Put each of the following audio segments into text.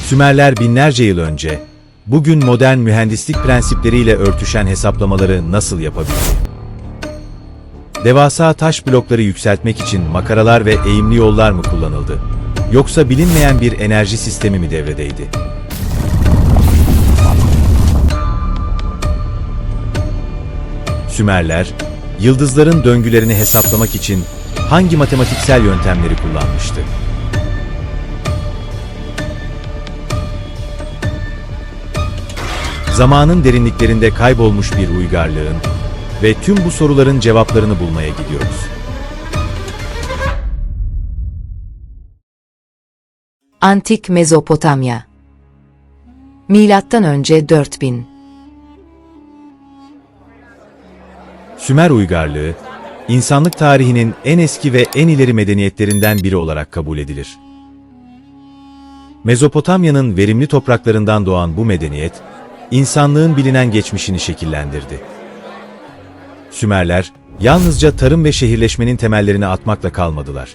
Sümerler binlerce yıl önce, bugün modern mühendislik prensipleriyle örtüşen hesaplamaları nasıl yapabildi? Devasa taş blokları yükseltmek için makaralar ve eğimli yollar mı kullanıldı? Yoksa bilinmeyen bir enerji sistemi mi devredeydi? Sümerler, yıldızların döngülerini hesaplamak için hangi matematiksel yöntemleri kullanmıştı? Zamanın derinliklerinde kaybolmuş bir uygarlığın ve tüm bu soruların cevaplarını bulmaya gidiyoruz. Antik Mezopotamya. Milattan önce 4000. Sümer uygarlığı, insanlık tarihinin en eski ve en ileri medeniyetlerinden biri olarak kabul edilir. Mezopotamya'nın verimli topraklarından doğan bu medeniyet, insanlığın bilinen geçmişini şekillendirdi. Sümerler, yalnızca tarım ve şehirleşmenin temellerini atmakla kalmadılar.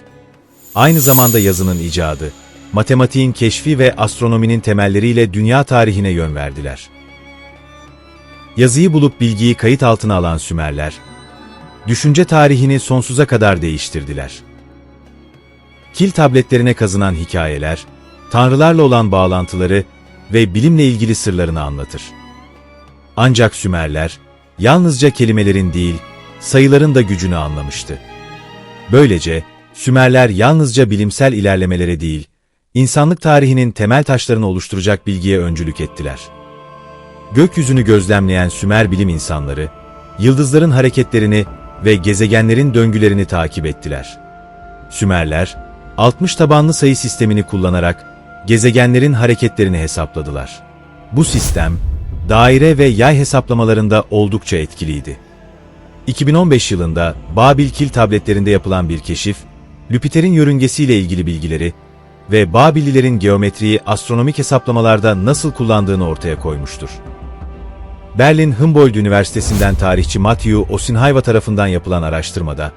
Aynı zamanda yazının icadı, matematiğin keşfi ve astronominin temelleriyle dünya tarihine yön verdiler. Yazıyı bulup bilgiyi kayıt altına alan Sümerler, düşünce tarihini sonsuza kadar değiştirdiler. Kil tabletlerine kazınan hikayeler, tanrılarla olan bağlantıları ve bilimle ilgili sırlarını anlatır. Ancak Sümerler, yalnızca kelimelerin değil, sayıların da gücünü anlamıştı. Böylece, Sümerler yalnızca bilimsel ilerlemelere değil, insanlık tarihinin temel taşlarını oluşturacak bilgiye öncülük ettiler. Gökyüzünü gözlemleyen Sümer bilim insanları, yıldızların hareketlerini ve gezegenlerin döngülerini takip ettiler. Sümerler, 60 tabanlı sayı sistemini kullanarak gezegenlerin hareketlerini hesapladılar. Bu sistem, daire ve yay hesaplamalarında oldukça etkiliydi. 2015 yılında Babil kil tabletlerinde yapılan bir keşif, Jüpiter'in yörüngesiyle ilgili bilgileri ve Babillilerin geometriyi astronomik hesaplamalarda nasıl kullandığını ortaya koymuştur. Berlin Humboldt Üniversitesi'nden tarihçi Matthew Osinhaiwa tarafından yapılan araştırmada,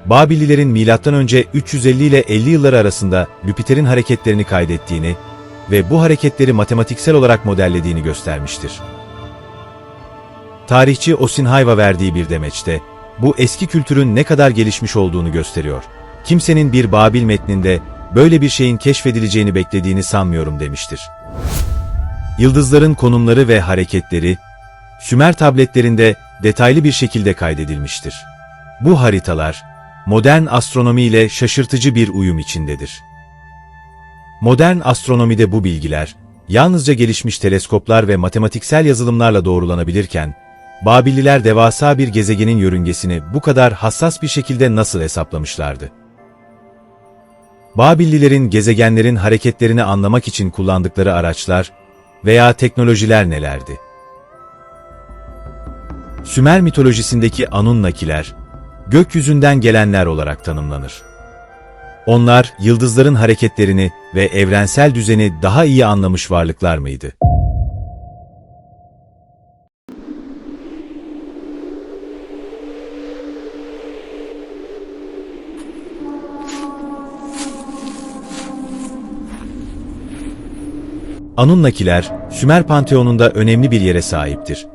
Babillilerin M.Ö. 350 ile 50 yılları arasında Jüpiter'in hareketlerini kaydettiğini ve bu hareketleri matematiksel olarak modellediğini göstermiştir. Tarihçi Osinhaiwa verdiği bir demeçte, bu eski kültürün ne kadar gelişmiş olduğunu gösteriyor. Kimsenin bir Babil metninde böyle bir şeyin keşfedileceğini beklediğini sanmıyorum demiştir. Yıldızların konumları ve hareketleri, Sümer tabletlerinde detaylı bir şekilde kaydedilmiştir. Bu haritalar, modern astronomi ile şaşırtıcı bir uyum içindedir. Modern astronomide bu bilgiler, yalnızca gelişmiş teleskoplar ve matematiksel yazılımlarla doğrulanabilirken, Babilliler devasa bir gezegenin yörüngesini bu kadar hassas bir şekilde nasıl hesaplamışlardı? Babillilerin gezegenlerin hareketlerini anlamak için kullandıkları araçlar veya teknolojiler nelerdi? Sümer mitolojisindeki Anunnakiler, gökyüzünden gelenler olarak tanımlanır. Onlar, yıldızların hareketlerini ve evrensel düzeni daha iyi anlamış varlıklar mıydı? Anunnakiler, Sümer panteonunda önemli bir yere sahiptir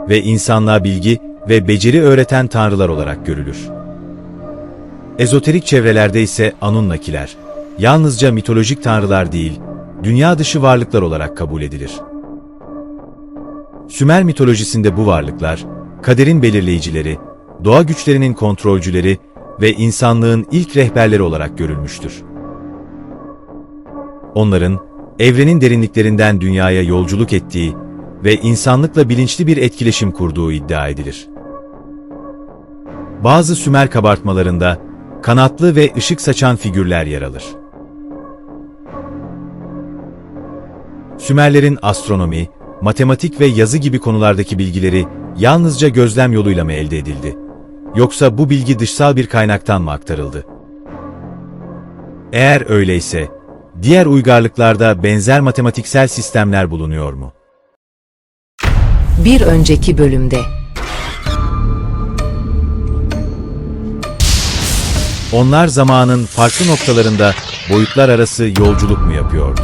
ve insanlığa bilgi ve beceri öğreten tanrılar olarak görülür. Ezoterik çevrelerde ise Anunnakiler, yalnızca mitolojik tanrılar değil, dünya dışı varlıklar olarak kabul edilir. Sümer mitolojisinde bu varlıklar, kaderin belirleyicileri, doğa güçlerinin kontrolcüleri ve insanlığın ilk rehberleri olarak görülmüştür. Onların, evrenin derinliklerinden dünyaya yolculuk ettiği ve insanlıkla bilinçli bir etkileşim kurduğu iddia edilir. Bazı Sümer kabartmalarında kanatlı ve ışık saçan figürler yer alır. Sümerlerin astronomi, matematik ve yazı gibi konulardaki bilgileri yalnızca gözlem yoluyla mı elde edildi? Yoksa bu bilgi dışsal bir kaynaktan mı aktarıldı? Eğer öyleyse, diğer uygarlıklarda benzer matematiksel sistemler bulunuyor mu? Bir önceki bölümde. Onlar zamanın farklı noktalarında boyutlar arası yolculuk mu yapıyordu?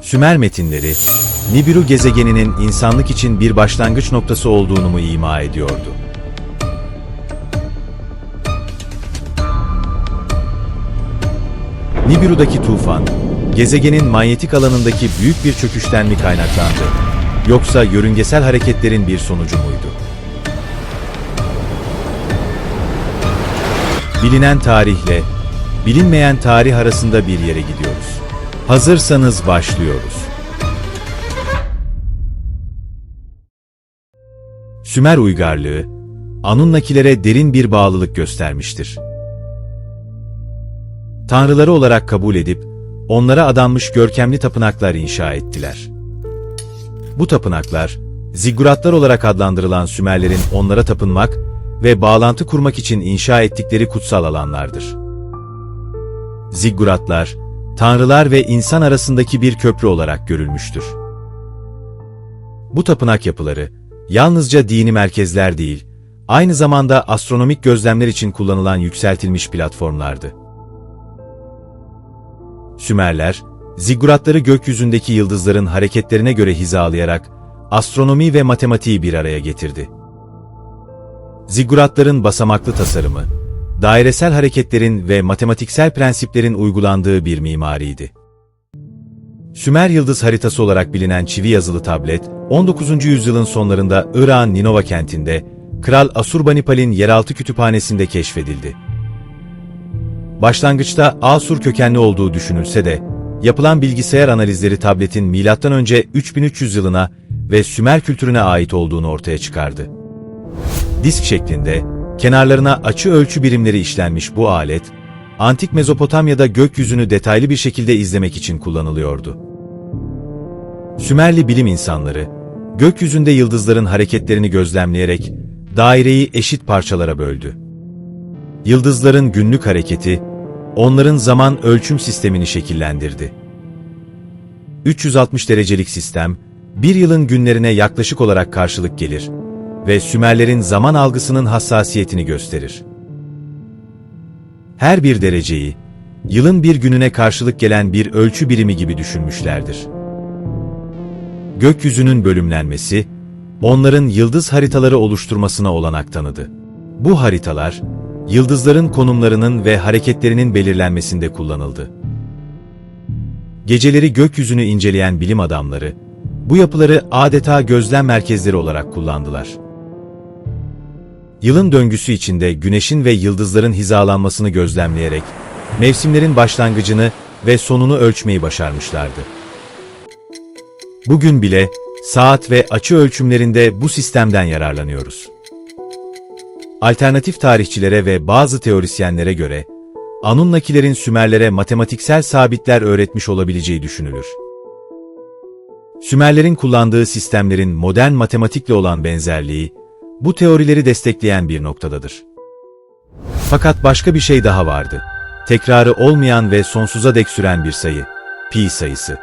Sümer metinleri, Nibiru gezegeninin insanlık için bir başlangıç noktası olduğunu mu ima ediyordu? Nibiru'daki tufan, gezegenin manyetik alanındaki büyük bir çöküşten mi kaynaklandı, yoksa yörüngesel hareketlerin bir sonucu muydu? Bilinen tarihle, bilinmeyen tarih arasında bir yere gidiyoruz. Hazırsanız başlıyoruz. Sümer uygarlığı, Anunnakilere derin bir bağlılık göstermiştir. Tanrıları olarak kabul edip, onlara adanmış görkemli tapınaklar inşa ettiler. Bu tapınaklar, zigguratlar olarak adlandırılan Sümerlerin onlara tapınmak ve bağlantı kurmak için inşa ettikleri kutsal alanlardır. Zigguratlar, tanrılar ve insan arasındaki bir köprü olarak görülmüştür. Bu tapınak yapıları, yalnızca dini merkezler değil, aynı zamanda astronomik gözlemler için kullanılan yükseltilmiş platformlardı. Sümerler, zigguratları gökyüzündeki yıldızların hareketlerine göre hizalayarak, astronomi ve matematiği bir araya getirdi. Zigguratların basamaklı tasarımı, dairesel hareketlerin ve matematiksel prensiplerin uygulandığı bir mimariydi. Sümer yıldız haritası olarak bilinen çivi yazılı tablet, 19. yüzyılın sonlarında Irak'ın Ninova kentinde, Kral Asurbanipal'in yeraltı kütüphanesinde keşfedildi. Başlangıçta Asur kökenli olduğu düşünülse de, yapılan bilgisayar analizleri tabletin M.Ö. 3300 yılına ve Sümer kültürüne ait olduğunu ortaya çıkardı. Disk şeklinde, kenarlarına açı ölçü birimleri işlenmiş bu alet, Antik Mezopotamya'da gökyüzünü detaylı bir şekilde izlemek için kullanılıyordu. Sümerli bilim insanları, gökyüzünde yıldızların hareketlerini gözlemleyerek, daireyi eşit parçalara böldü. Yıldızların günlük hareketi, onların zaman ölçüm sistemini şekillendirdi. 360 derecelik sistem, bir yılın günlerine yaklaşık olarak karşılık gelir ve Sümerlerin zaman algısının hassasiyetini gösterir. Her bir dereceyi, yılın bir gününe karşılık gelen bir ölçü birimi gibi düşünmüşlerdir. Gökyüzünün bölümlenmesi, onların yıldız haritaları oluşturmasına olanak tanıdı. Bu haritalar, yıldızların konumlarının ve hareketlerinin belirlenmesinde kullanıldı. Geceleri gökyüzünü inceleyen bilim adamları, bu yapıları adeta gözlem merkezleri olarak kullandılar. Yılın döngüsü içinde güneşin ve yıldızların hizalanmasını gözlemleyerek, mevsimlerin başlangıcını ve sonunu ölçmeyi başarmışlardı. Bugün bile, saat ve açı ölçümlerinde bu sistemden yararlanıyoruz. Alternatif tarihçilere ve bazı teorisyenlere göre, Anunnakilerin Sümerlere matematiksel sabitler öğretmiş olabileceği düşünülür. Sümerlerin kullandığı sistemlerin modern matematikle olan benzerliği, bu teorileri destekleyen bir noktadadır. Fakat başka bir şey daha vardı. Tekrarı olmayan ve sonsuza dek süren bir sayı, pi sayısı.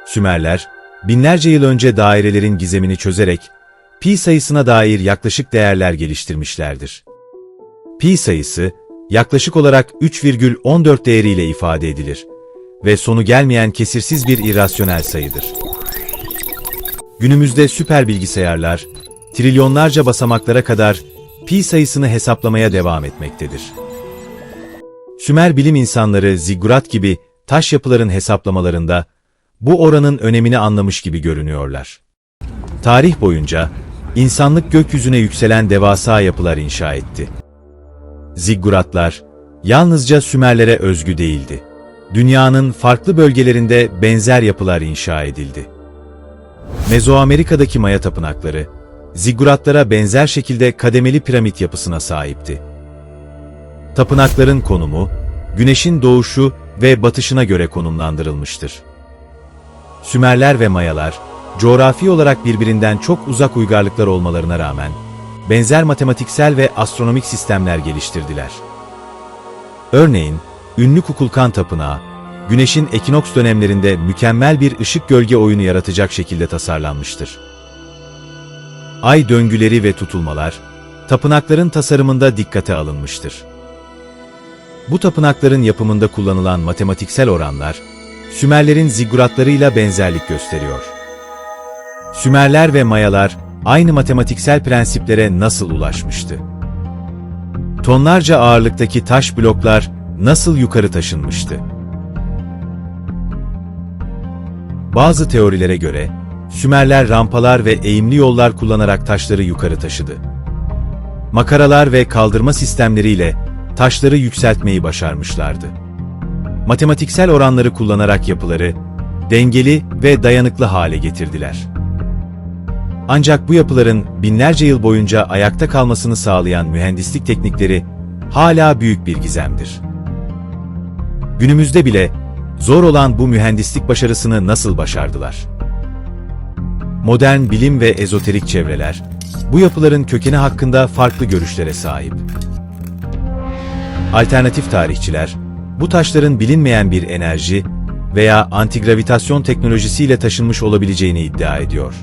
Sümerler, binlerce yıl önce dairelerin gizemini çözerek, pi sayısına dair yaklaşık değerler geliştirmişlerdir. Pi sayısı, yaklaşık olarak 3,14 değeriyle ifade edilir ve sonu gelmeyen kesirsiz bir irrasyonel sayıdır. Günümüzde süper bilgisayarlar, trilyonlarca basamaklara kadar pi sayısını hesaplamaya devam etmektedir. Sümer bilim insanları ziggurat gibi taş yapıların hesaplamalarında bu oranın önemini anlamış gibi görünüyorlar. Tarih boyunca insanlık gökyüzüne yükselen devasa yapılar inşa etti. Zigguratlar yalnızca Sümerlere özgü değildi. Dünyanın farklı bölgelerinde benzer yapılar inşa edildi. Mezoamerika'daki Maya tapınakları, zigguratlara benzer şekilde kademeli piramit yapısına sahipti. Tapınakların konumu, güneşin doğuşu ve batışına göre konumlandırılmıştır. Sümerler ve Mayalar, coğrafi olarak birbirinden çok uzak uygarlıklar olmalarına rağmen, benzer matematiksel ve astronomik sistemler geliştirdiler. Örneğin, ünlü Kukulkan Tapınağı, Güneş'in ekinoks dönemlerinde mükemmel bir ışık-gölge oyunu yaratacak şekilde tasarlanmıştır. Ay döngüleri ve tutulmalar, tapınakların tasarımında dikkate alınmıştır. Bu tapınakların yapımında kullanılan matematiksel oranlar, Sümerlerin zigguratlarıyla benzerlik gösteriyor. Sümerler ve Mayalar aynı matematiksel prensiplere nasıl ulaşmıştı? Tonlarca ağırlıktaki taş bloklar nasıl yukarı taşınmıştı? Bazı teorilere göre, Sümerler rampalar ve eğimli yollar kullanarak taşları yukarı taşıdı. Makaralar ve kaldırma sistemleriyle taşları yükseltmeyi başarmışlardı. Matematiksel oranları kullanarak yapıları dengeli ve dayanıklı hale getirdiler. Ancak bu yapıların binlerce yıl boyunca ayakta kalmasını sağlayan mühendislik teknikleri hala büyük bir gizemdir. Günümüzde bile zor olan bu mühendislik başarısını nasıl başardılar? Modern bilim ve ezoterik çevreler, bu yapıların kökeni hakkında farklı görüşlere sahip. Alternatif tarihçiler, bu taşların bilinmeyen bir enerji veya antigravitasyon teknolojisiyle taşınmış olabileceğini iddia ediyor.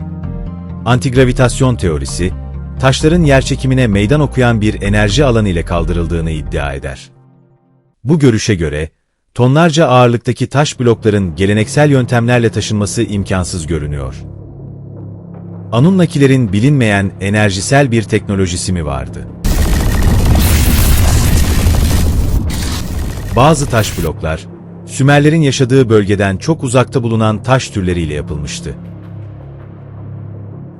Antigravitasyon teorisi, taşların yerçekimine meydan okuyan bir enerji alanı ile kaldırıldığını iddia eder. Bu görüşe göre, tonlarca ağırlıktaki taş blokların geleneksel yöntemlerle taşınması imkansız görünüyor. Anunnakilerin bilinmeyen enerjisel bir teknolojisi mi vardı? Bazı taş bloklar, Sümerlerin yaşadığı bölgeden çok uzakta bulunan taş türleriyle yapılmıştı.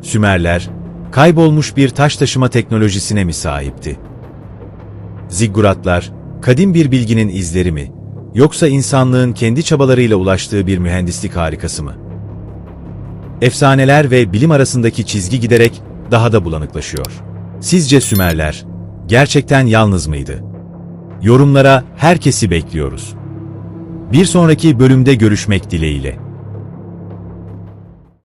Sümerler, kaybolmuş bir taş taşıma teknolojisine mi sahipti? Zigguratlar, kadim bir bilginin izleri mi, yoksa insanlığın kendi çabalarıyla ulaştığı bir mühendislik harikası mı? Efsaneler ve bilim arasındaki çizgi giderek daha da bulanıklaşıyor. Sizce Sümerler gerçekten yalnız mıydı? Yorumlara herkesi bekliyoruz. Bir sonraki bölümde görüşmek dileğiyle.